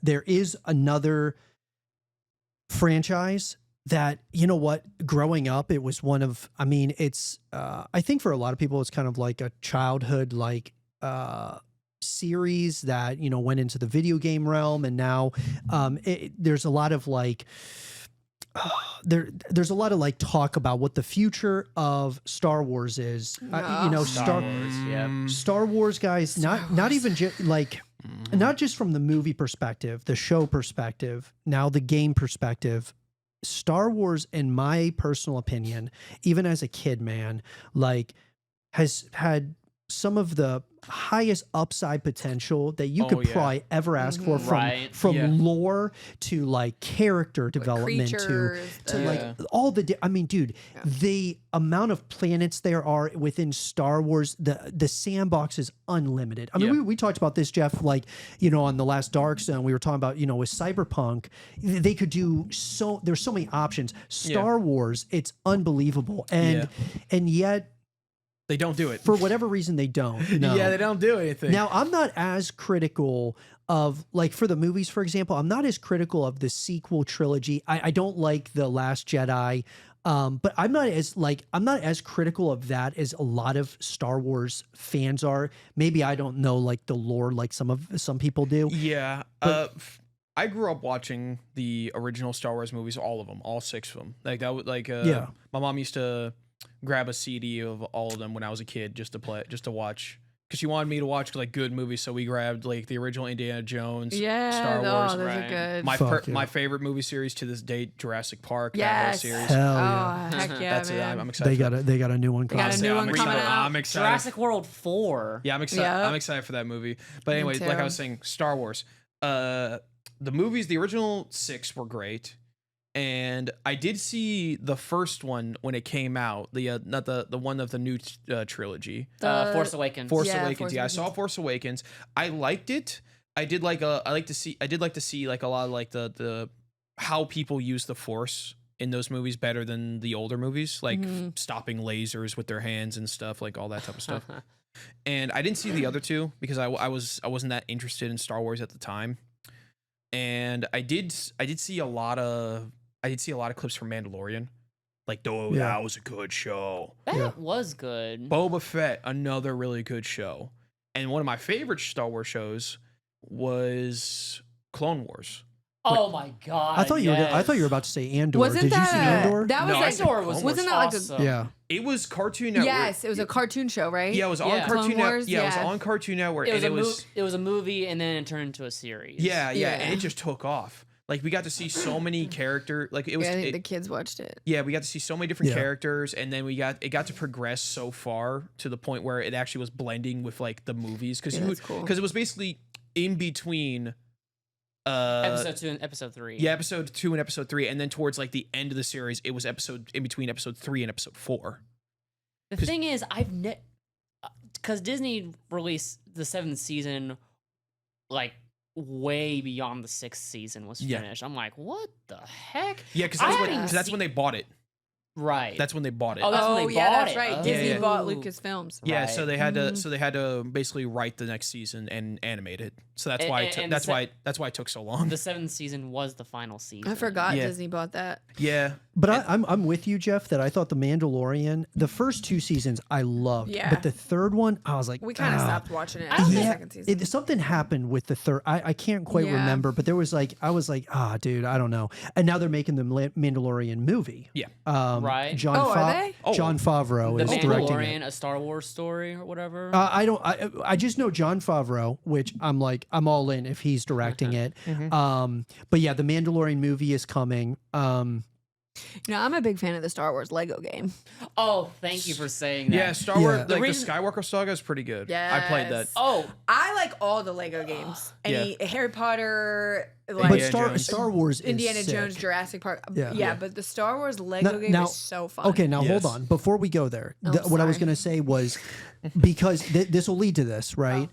there is another franchise that, you know what, growing up, it was one of, I mean, it's, I think for a lot of people, it's kind of like a childhood, like, series that, you know, went into the video game realm. And now, there's a lot of like, there's a lot of like talk about what the future of Star Wars is. You know, Star Wars, yeah. Star Wars guys, not even like, not just from the movie perspective, the show perspective, now the game perspective. Star Wars, in my personal opinion, even as a kid, man, like, has had some of the highest upside potential that you could probably ever ask for, from lore to like character development to like all the I mean, dude, the amount of planets there are within Star Wars, the sandbox is unlimited. I mean, we talked about this, Jeff, like, you know, on the last Dark Zone, we were talking about, you know, with Cyberpunk, they could do there's so many options. Star Wars, it's unbelievable. And yet they don't do it. For whatever reason, they don't. No. Yeah, they don't do anything. Now, I'm not as critical of, like, for the movies, for example, I'm not as critical of the sequel trilogy. I don't like The Last Jedi. But I'm not as critical of that as a lot of Star Wars fans are. Maybe I don't know, like, the lore like some people do. Yeah. I grew up watching the original Star Wars movies, all of them, all 6 of them. Like that, my mom used to grab a CD of all of them when I was a kid just to watch, because she wanted me to watch like good movies. So we grabbed like the original Indiana Jones, Star Wars. Those are good. My favorite movie series to this date, Jurassic Park. Yes. That whole series. Hell yeah. Heck yeah, That's man. it. I'm excited. They got a new one coming. I'm excited. Jurassic World 4. Yeah, I'm excited. Yep. I'm excited for that movie. But anyway, like I was saying, Star Wars. The movies, the original 6 were great. And I did see the first one when it came out, not the one of the new trilogy, Force Awakens. Force Awakens. I saw Force Awakens. I liked it. I did like to see like a lot of like the how people use the Force in those movies better than the older movies, like stopping lasers with their hands and stuff, like all that type of stuff. And I didn't see the other 2 because I wasn't that interested in Star Wars at the time. And I did see a lot of clips from Mandalorian. Like, that was a good show. That was good. Boba Fett, another really good show. And one of my favorite Star Wars shows was Clone Wars. Oh my god! I thought you were about to say Andor. Wasn't Did you see Andor? That was Andor wasn't that like awesome. It was Cartoon Network. Yes, it was a cartoon show, right? Yeah, it was on Cartoon Network. Yeah, it was on Cartoon Network. It was a movie, and then it turned into a series. Yeah, and it just took off. Like, we got to see so many characters. Like, it was. I think the kids watched it. Yeah, we got to see so many different characters, and then it got to progress so far to the point where it actually was blending with like the movies, because it was basically in between. Episode 2 and episode 3. Yeah, episode 2 and episode 3, and then towards like the end of the series, it was in between episode 3 and episode 4. The thing is, because Disney released the 7th season, like way beyond the 6th season was finished. I'm like, what the heck? Yeah, because that's when they bought it. Right. That's when they bought it. Oh, that's when they bought it. Right. Disney bought Lucasfilms. Yeah, right. so they had to basically write the next season and animate it. So that's why that's why it took so long. The 7th season was the final season. I forgot Disney bought that. Yeah. But I'm with you, Jeff, that I thought The Mandalorian, the first 2 seasons I loved. Yeah. But the third one, I was like, we kind of stopped watching it after the second season. Something happened with the third. I can't quite remember, but there was like, I was like, dude, I don't know. And now they're making the Mandalorian movie. Yeah. Right. Are they? John Favreau is directing it. A Star Wars story or whatever. I just know John Favreau, which I'm all in if he's directing it. But yeah, the Mandalorian movie is coming. You know, I'm a big fan of the Star Wars Lego game. Oh, thank you for saying that. Yeah, Star Wars, like the Skywalker Saga is pretty good. Yes. I played that. Oh, I like all the Lego games. Harry Potter, like but Star Wars is Indiana sick. Jones, Jurassic Park. Yeah. But the Star Wars Lego game is so fun. Okay, now hold on. Before we go there, what I was going to say was, because this will lead to this, right?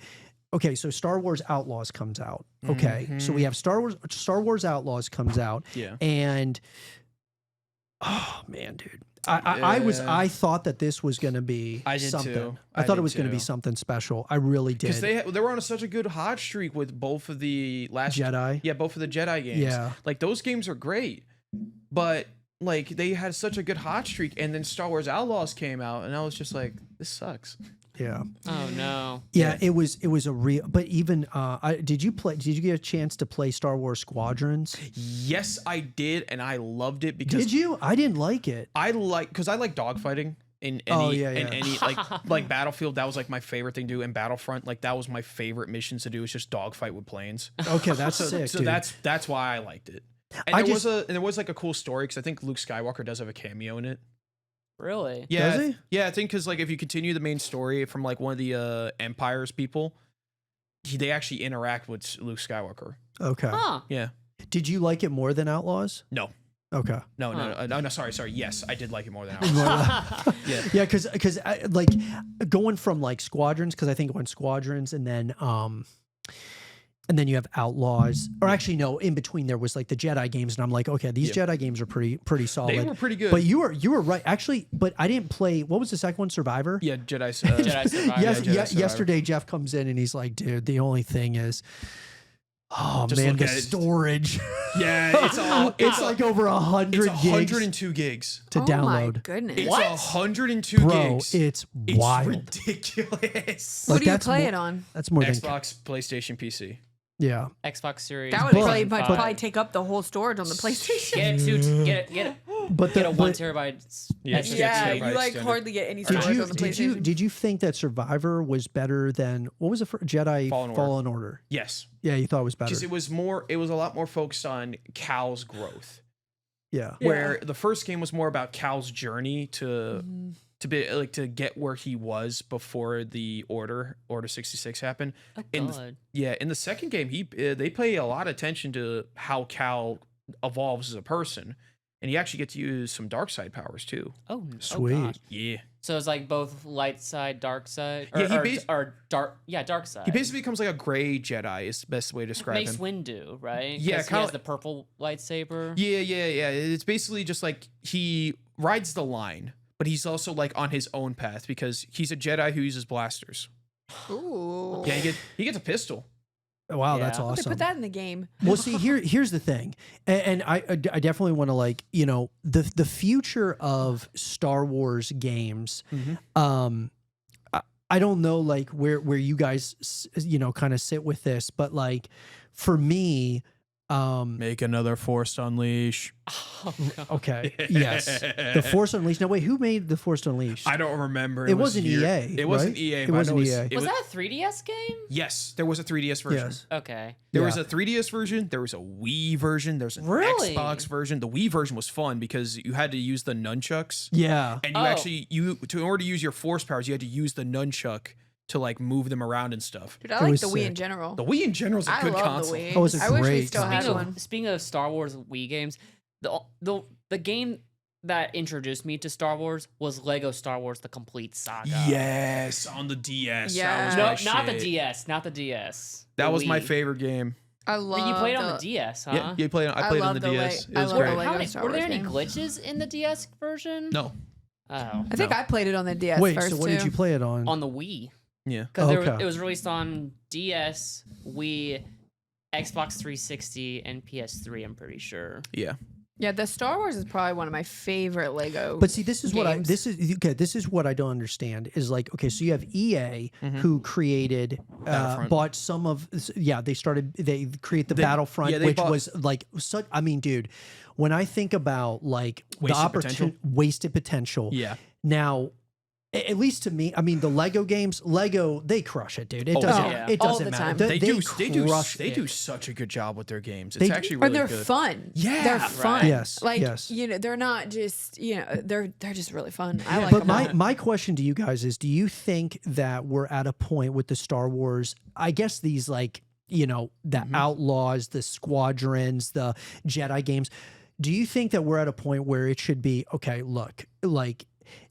Okay, so Star Wars Outlaws comes out. Okay, so we have Star Wars Outlaws comes out. Yeah. And oh man, dude, I thought that this was going to be I did something. too. I thought did it was going to be too. something special. I really did. Because they were on such a good hot streak with both of the last Jedi. Yeah, both of the Jedi games. Yeah. Like those games are great, but like they had such a good hot streak, and then Star Wars Outlaws came out, and I was just like, this sucks. Yeah. Oh no. Yeah, it was a real. But even did you get a chance to play Star Wars Squadrons? Yes, I did, and I loved it because Did you? I didn't like it. I like dogfighting in any in any like Battlefield. That was like my favorite thing to do. In Battlefront, like that was my favorite missions to do. Is just dogfight with planes. Okay, that's sick. So dude. that's why I liked it. And there was like a cool story because I think Luke Skywalker does have a cameo in it. Really? Yeah, Does he? Yeah, I think because like if you continue the main story from like one of the Empire's people, they actually interact with Luke Skywalker. Okay. Huh. Yeah. Did you like it more than Outlaws? No. Okay. No. Sorry. Yes, I did like it more than Outlaws. Yeah, because like going from like Squadrons, because I think it went Squadrons and then you have Outlaws, or actually no, in between there was like the Jedi games, and I'm like, okay, these Jedi games are pretty solid. They were pretty good. But you were right, actually. But I didn't play. What was the second one? Survivor. Yeah, Jedi Jedi Survivor. Yes. Jedi Survivor. Yesterday, Jeff comes in and he's like, dude, the only thing is, oh Just man, look the at it. storage. Yeah, it's like over 100 it's gigs 102 gigs. to Oh my download. goodness. It's What? 102 Bro, gigs. it's It's wild. ridiculous. What Like, do you that's play more- it on? That's more than Xbox, PlayStation, PC. yeah. Xbox Series. That would But- probably take up the whole storage on the PlayStation. Get it. But Get a 1 but terabyte. Yeah, SSD. Yeah, Extended. you like Extended. hardly get any did storage you on the PlayStation. did you think that Survivor was better than what was the first Jedi Fallen Order? Yes, Yeah, you thought it was better. because it was a lot more focused on Cal's growth. Yeah. Where the first game was more about Cal's journey to be like to get where he was before the Order 66 happened. Oh, In God. in the second game, they pay a lot of attention to how Cal evolves as a person, and you actually get to use some dark side powers too. Oh, Sweet. Oh, God. Yeah, So it's like both light side, dark side. Or, Yeah, or dark. Yeah, dark side. he basically becomes like a gray Jedi. Is the best way to describe Mace him. Windu, right? Yeah, 'Cause he kinda has the purple lightsaber. Yeah. It's basically just like he rides the line, but he's also like on his own path because he's a Jedi who uses blasters. Ooh. Yeah, he gets a pistol. Wow, that's Yeah. They awesome. put that in the game. Well, see, here's the thing, and I definitely want to like the future of Star Wars games. I don't know like where you guys kind of sit with this, but like for me, Make another Force Unleash. Oh, God. okay, yes, the Force Unleashed. No, wait, who made the Force Unleashed? I don't remember. It wasn't EA, It wasn't right? EA. It but I wasn't know EA. Was that a 3DS game? Yes, there was a 3DS version. Yes. Okay. There was Yeah. a 3DS version. There was a Wii version. There's an Really? Xbox version. The Wii version was fun because you had to use the nunchucks, Yeah. and in order to use your Force powers, you had to use the nunchuck to like move them around and stuff. Dude, I It like was the Wii in sick. general. The Wii in general is a I good love console. the Wii. Oh, it was a I wish we great still had console. one. Speaking of Star Wars Wii games, the game that introduced me to Star Wars was Lego Star Wars: The Complete Saga. Yes, on the DS. Yeah. That No, was my not the shit. DS. Not the DS. That The was my Wii. favorite game. I love You played it on the DS, huh? Yeah, you played. I played on the DS. It I was love great. the Lego How many, Star were there Wars any game. glitches in the DS version? No. Oh, I think I played it on the DS Wait, first so what too. did you play it on? on the Wii. Yeah. Because Okay. it was released on DS, Wii, Xbox 360, and PS3. I'm pretty sure. Yeah. Yeah, the Star Wars is probably one of my favorite Lego. But see, this is games. this is what I don't understand is like, okay, so you have EA who created Battlefront. bought some of they create the Battlefront, yeah, they which bought- was like such. I mean, dude, when I think about like Wasted potential? wasted potential, Yeah. Now, at least to me, I mean, the Lego games, they crush it, dude. It Oh, doesn't, yeah. it All doesn't the matter. time. They do crush such a good job with their games. They It's do. actually or really they're good. fun. Yeah, they're right. fun. Yes, like yes. they're not just they're just really fun. I like But them. my question to you guys is, do you think that we're at a point with the Star Wars, I guess these like, the Outlaws, the Squadrons, the Jedi games, do you think that we're at a point where it should be, okay, look, like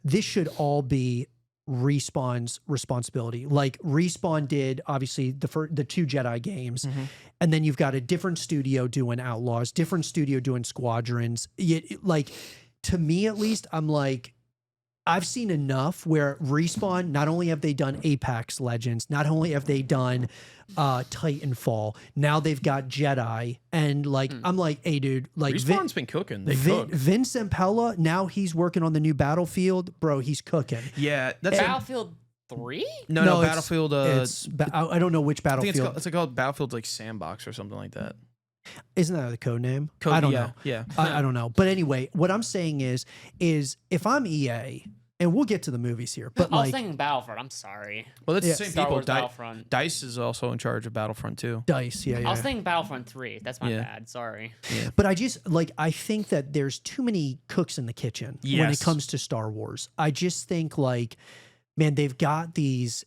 this should all be Respawn's responsibility? Like Respawn did obviously the two Jedi games, and then you've got a different studio doing Outlaws, different studio doing Squadrons. Like, to me at least, I'm like, I've seen enough where Respawn, not only have they done Apex Legends, not only have they done Titanfall, now they've got Jedi. And like, I'm like, hey, dude, like Respawn's been cooking. They cook. Vincent Pella, now he's working on the new Battlefield. Bro, he's cooking. Yeah. That's Battlefield 3? No, Battlefield. I don't know which I Battlefield. think it's called Battlefield like Sandbox or something like that. Isn't that the code name? I don't know. Yeah. I don't know. But anyway, what I'm saying is if I'm EA, and we'll get to the movies here, but I was like thinking Battlefront. I'm sorry. Well, that's the same Star people. Wars Battlefront. Dice is also in charge of Battlefront too. Dice, yeah. I was thinking Battlefront 3. That's my bad. Sorry. Yeah. But I just like I think that there's too many cooks in the kitchen when it comes to Star Wars. I just think like, man, they've got these.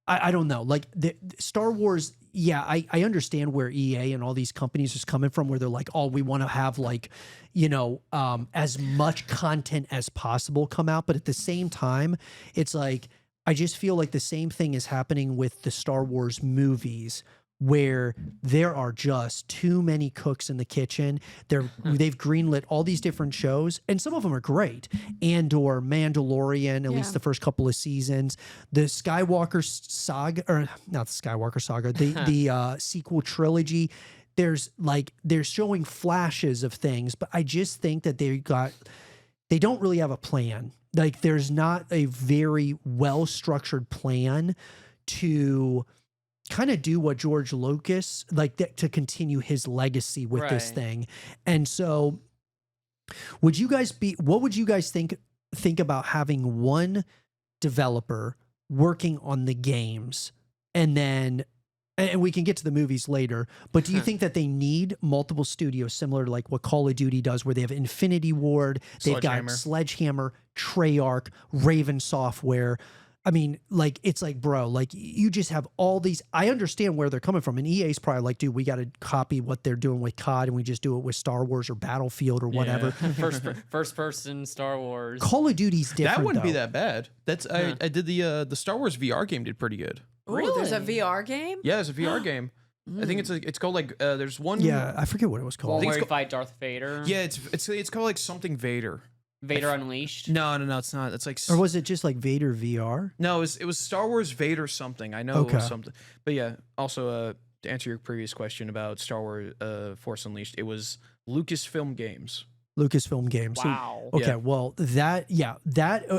I don't know, like the Star Wars. Yeah, I understand where EA and all these companies is coming from, where they're like, oh, we want to have like, as much content as possible come out. But at the same time, it's like, I just feel like the same thing is happening with the Star Wars movies, where there are just too many cooks in the kitchen. They've greenlit all these different shows, and some of them are great. Andor, Mandalorian, at least the first couple of seasons, the Skywalker saga, or not the Skywalker saga, the sequel trilogy. They're showing flashes of things, but I just think that they don't really have a plan. Like there's not a very well structured plan to kind of do what George Lucas to continue his legacy with this thing. And so what would you guys think about having one developer working on the games, and we can get to the movies later, but do you think that they need multiple studios similar to like what Call of Duty does, where they have Infinity Ward, they've got Sledgehammer, Treyarch, Raven Software? I mean, like, it's like, bro, like, you just have all these. I understand where they're coming from. And EA's probably like, dude, we got to copy what they're doing with COD, and we just do it with Star Wars or Battlefield or whatever. First person Star Wars. Call of Duty's different. That wouldn't be though. that bad. That's I did the Star Wars VR game did pretty good. Really? There's a VR game? Yeah, there's a VR game. I think it's called like there's one. Yeah, I forget what it was called. Where you fight Darth Vader. Yeah, it's called like something Vader. Vader Unleashed. No, it's not. It's like, or was it just like Vader VR? No, it was Star Wars Vader something. I know it was something. But yeah, also to answer your previous question about Star Wars Force Unleashed, it was Lucasfilm Games. Lucasfilm Games. Wow. So, okay, Yeah. well,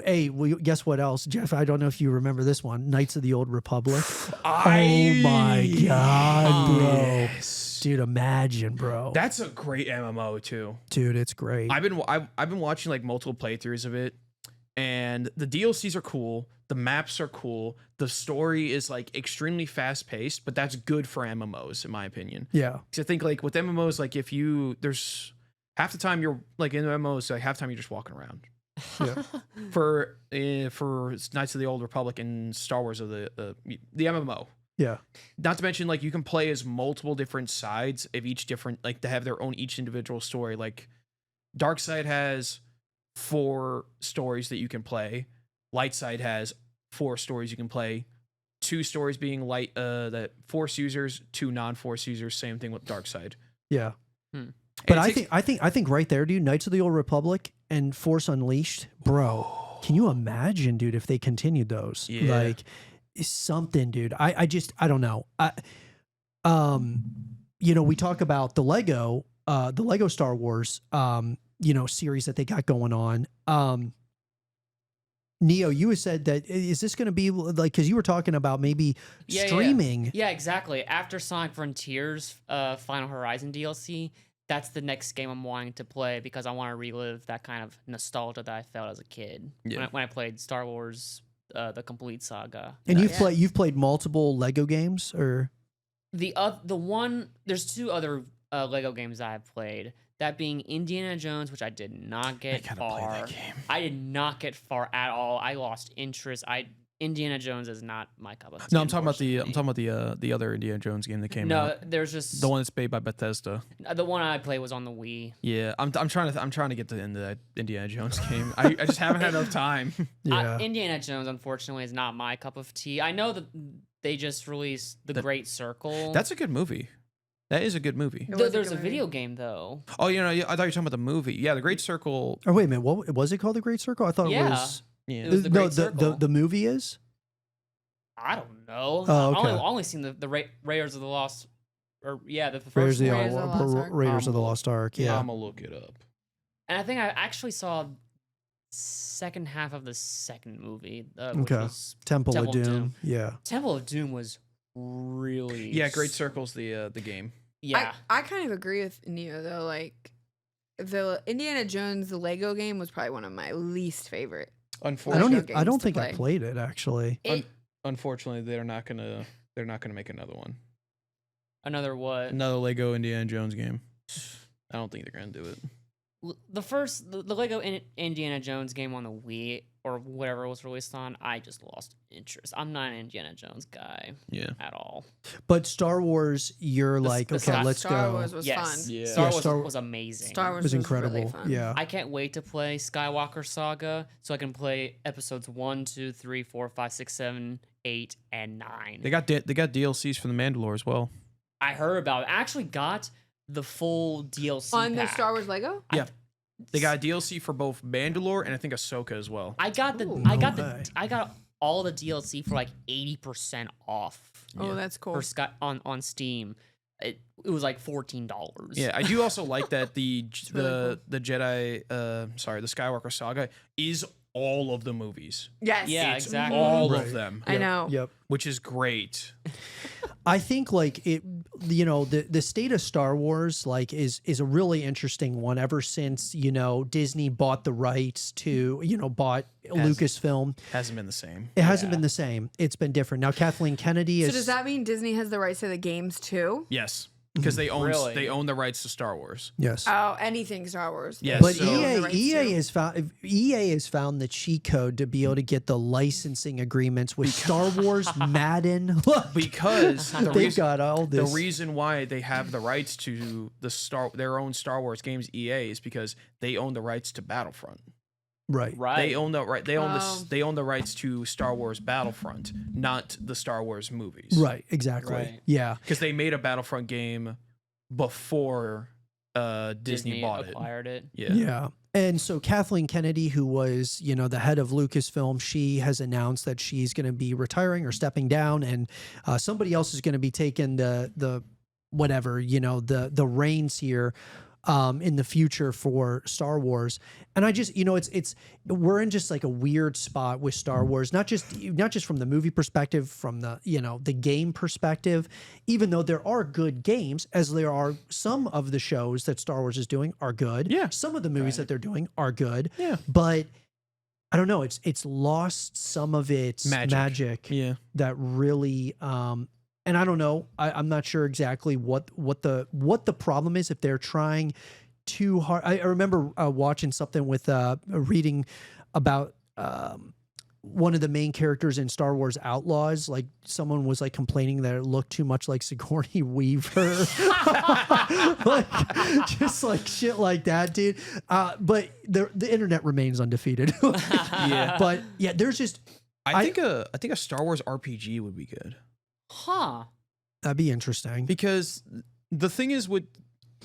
hey, well, guess what else? Jeff, I don't know if you remember this one. Knights of the Old Republic. Oh my God, bro. Yes. Dude, imagine, bro. That's a great MMO too. Dude, it's great. I've been watching like multiple playthroughs of it, and the DLCs are cool. The maps are cool. The story is like extremely fast paced, but that's good for MMOs in my opinion. Yeah. Because I think like with MMOs, like there's half the time you're like in MMOs, like half the time you're just walking around. Yeah. For Knights of the Old Republic and Star Wars of the MMO. Yeah. Not to mention, like, you can play as multiple different sides of each different, like, to have their own each individual story. Like, Dark Side has 4 stories that you can play. Light Side has 4 stories you can play. 2 stories being that Force users, 2 non-Force users. Same thing with Dark Side. Yeah. But I think right there, dude, Knights of the Old Republic and Force Unleashed, bro. Can you imagine, dude, if they continued those? Yeah. Like, something, dude. I don't know. We talk about the Lego Star Wars, series that they got going on. Neo, you had said that, is this going to be like, because you were talking about maybe streaming. Yeah, exactly. After Sonic Frontiers, Final Horizon DLC, that's the next game I'm wanting to play, because I want to relive that kind of nostalgia that I felt as a kid when I played Star Wars, the complete saga. And you've played multiple Lego games, or there's 2 other Lego games that I've played. That being Indiana Jones, which I did not get far. Play that game. I did not get far at all. I lost interest. Indiana Jones is not my cup of tea. No, I'm talking about the other Indiana Jones game that came out. No, there's just the one that's made by Bethesda. The one I played was on the Wii. Yeah, I'm trying to get into that Indiana Jones game. I just haven't had enough time. Yeah. Indiana Jones, unfortunately, is not my cup of tea. I know that they just released The Great Circle. That's a good movie. That is a good movie. It was There's good a movie. video game though. Oh, you know, I thought you were talking about the movie. Yeah, The Great Circle. Oh wait a minute, what was it called? The Great Circle? I thought it Yeah. was. Yeah. It was the no, Great Circle. the movie is. I don't know. Oh, I okay. only seen the Raiders of the Lost, or yeah, the first Raiders of the, one. Raiders of the Lost Ark. Raiders of the Lost Ark. Yeah. I'm gonna look it up. And I think I actually saw second half of the second movie, which Okay. was Temple of Temple of Doom. Doom. Yeah. Temple of Doom was really Yeah, Great Circle's the game. Yeah, I kind of agree with Neo though. Like the Indiana Jones, the Lego game was probably one of my least favorite. I Unfortunately, don't. I games don't to think I play. played it actually. unfortunately, they're not gonna make another one. another what? Another Lego Indiana Jones game. I don't think they're gonna do it. The Lego Indiana Jones game on the Wii or whatever it was released on, I just lost interest. I'm not an Indiana Jones guy Yeah. at all. But Star Wars, you're like, the okay, Star- let's Star go. Wars was Yes, fun. Yeah. Star Yeah, Wars Star- was amazing. Star It Wars was incredible. really fun. Yeah. I can't wait to play Skywalker Saga so I can play episodes 1, 2, 3, 4, 5, 6, 7, 8, and 9. They got DLCs for the Mandalore as well. I heard about it. I actually got the full DLC On the pack. Star Wars Lego? Yeah. They got DLC for both Mandalore and I think Ahsoka as well. I got the Ooh. I got all the DLC for like 80% off. Oh, that's cool. For Sky on Steam. It was like $14. Yeah, I do also like that the really the Jedi the Skywalker Saga is all of the movies. Yes. Yeah, It's exactly. all Right. of them, I know. Yep. which is great. I think like it, the state of Star Wars like is a really interesting one ever since, Disney bought the rights to, bought Lucasfilm. Hasn't been the same. It hasn't Yeah. been the same. It's been different. Now Kathleen Kennedy So is does that mean Disney has the rights to the games too? Yes, because they own Really? they own the rights to Star Wars. yes. Oh, anything Star Wars. Yes. But So- They own the rights EA to. has found the cheat code to be able to get the licensing agreements with Star Wars, Madden. Because the They've reason, got all the this. reason why they have the rights to their own Star Wars games, EA, is because they own the rights to Battlefront. Right. Right. They own the right. They own Oh. They own the rights to Star Wars Battlefront, not the Star Wars movies. Right. Exactly. Right. Yeah. Because they made a Battlefront game before Disney bought it. acquired it. Yeah. Yeah. And so Kathleen Kennedy, who was, the head of Lucasfilm, she has announced that she's going to be retiring or stepping down, and somebody else is going to be taking the whatever, the reins here in the future for Star Wars. And I just, we're in just like a weird spot with Star Wars, not just from the movie perspective, from the, the game perspective, even though there are good games, as there are some of the shows that Star Wars is doing are good. Yeah. Some of the movies that they're doing are good. Yeah. But I don't know, it's lost some of its magic Yeah. that really and I don't know. I'm not sure exactly what the problem is if they're trying too hard. I remember watching something with reading about one of the main characters in Star Wars Outlaws. Like someone was like complaining that it looked too much like Sigourney Weaver, like just like shit like that, dude. But the internet remains undefeated. Yeah. But yeah, there's just I think a Star Wars RPG would be good. Huh. that'd be interesting. Because the thing is with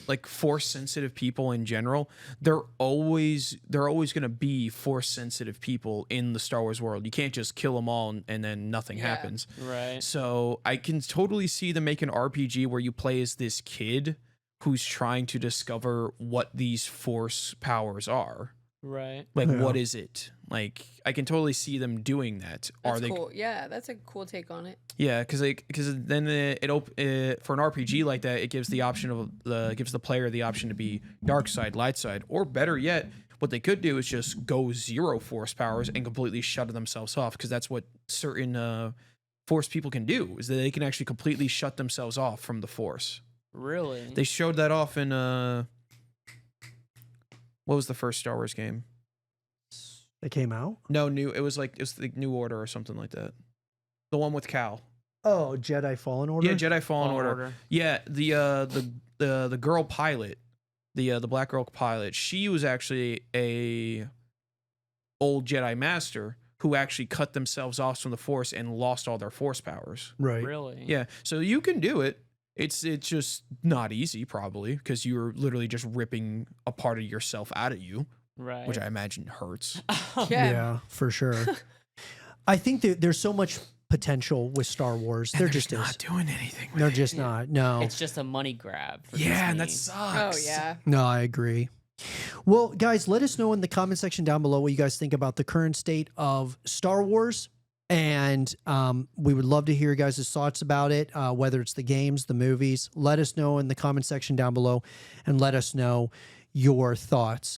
like force sensitive people in general, they're always going to be force sensitive people in the Star Wars world. You can't just kill them all and then nothing Yeah. happens. Right. So I can totally see them make an RPG where you play as this kid who's trying to discover what these force powers are. Right. Like, Yeah. what is it? Like, I can totally see them doing that. That's Are they? cool. Yeah, that's a cool take on it. Yeah, because then for an RPG like that, it gives gives the player the option to be dark side, light side, or better yet, what they could do is just go 0 force powers and completely shut themselves off. Because that's what certain force people can do, is that they can actually completely shut themselves off from the force. Really? They showed that off in what was the first Star Wars game? They came out. No, it was the New Order or something like that. The one with Cal. Oh, Jedi Fallen Order. Yeah, Jedi Fallen Order. Yeah, the girl pilot, the black girl pilot, she was actually a old Jedi master who actually cut themselves off from the Force and lost all their Force powers. Right. Really? Yeah, so you can do it. It's just not easy, probably, because you're literally just ripping a part of yourself out of you, Right. which I imagine hurts. Yeah. For sure. I think that there's so much potential with Star Wars. And They're they're just not is. doing anything with They're it. just not. No. It's just a money grab. For Yeah, and that Disney. sucks. Oh yeah. No, I agree. Well, guys, let us know in the comment section down below what you guys think about the current state of Star Wars. And we would love to hear your guys' thoughts about it, whether it's the games, the movies. Let us know in the comment section down below and let us know your thoughts.